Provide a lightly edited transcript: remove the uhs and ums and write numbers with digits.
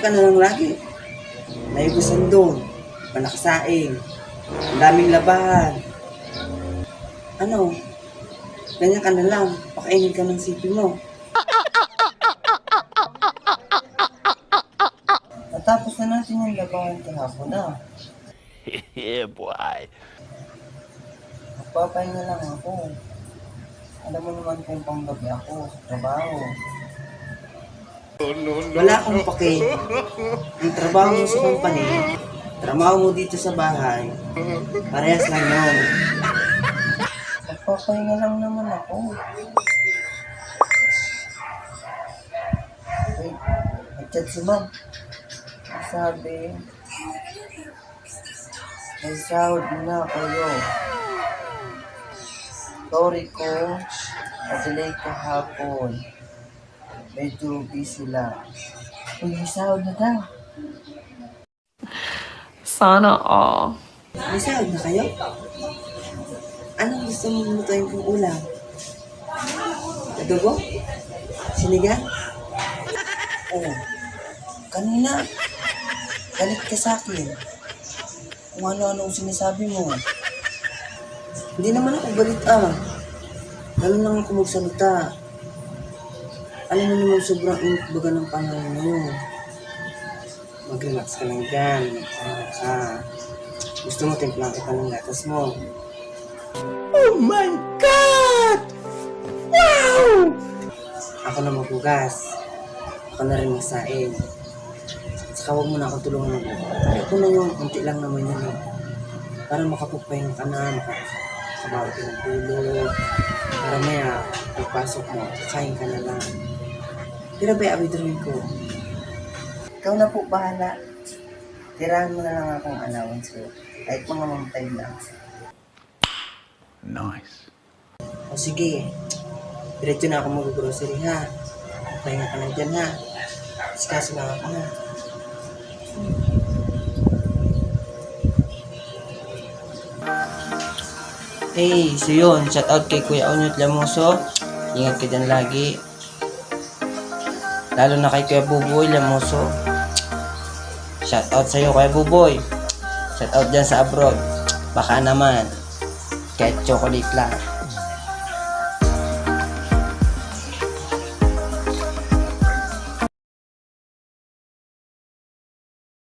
ka na lang lagi. Naibusan doon. Panakasaing. Ang daming labahan. Ano? Ganyan ka na lang. Pakainin ka ng sipi mo. Natapos na natin yung labahan kahapon na. Yeah, boy. Magpapahinga lang ako. Alam mo naman kung panggabi ako sa trabaho. Wala akong pake. Ang trabaho mo sa company, trabaho mo dito sa bahay, parehas lang yun. Magpapahinga lang naman ako. Wait, nag-chat si ma'am. Sabi, may sahod na kayo. Sorry ko, na-delay kahapon. Medyo busy lang. Uy, may sahod na daw. Sana all. May sahod na kayo? Anong gusto mong lutuin kong ulam? Adobo? Sinigang? Oo. Kanina, galit ka sa akin. Kung ano-ano ang sinasabi mo. Hindi naman ako galit Lalo lang ako magsalita. Alam mo naman sobrang init baga ng panahon mo. Mag-relax ka lang dyan. Gusto mo timplang kita ng gatas mo. Oh my God! Wow! Ako na maghugas. Ako na rin magsain. Saka huwag mo na ako tulungan mo. Ito na yung unti lang naman yun. Para makapagpahinga ka na, makabawi ka ng tulog. Para maya, pagpasok mo, kakain ka na lang. Pero ba, abidruin ko. Ikaw na po bahala. Tirahan mo na lang akong allowance ko. Kahit mga mamatay lang. Nice. O sige, diretso na ako mag-grocery ha. Pahinga ka lang dyan ha. Discuss lang ako ha. Hey, so yun, shout out kay Kuya Onyot Lamoso. Ingat ka dyan lagi. Lalo na kay Kuya Buboy Lamoso. Shout out sa'yo Kuya Buboy. Shout out dyan sa abroad. Baka naman, kahit chocolate lang.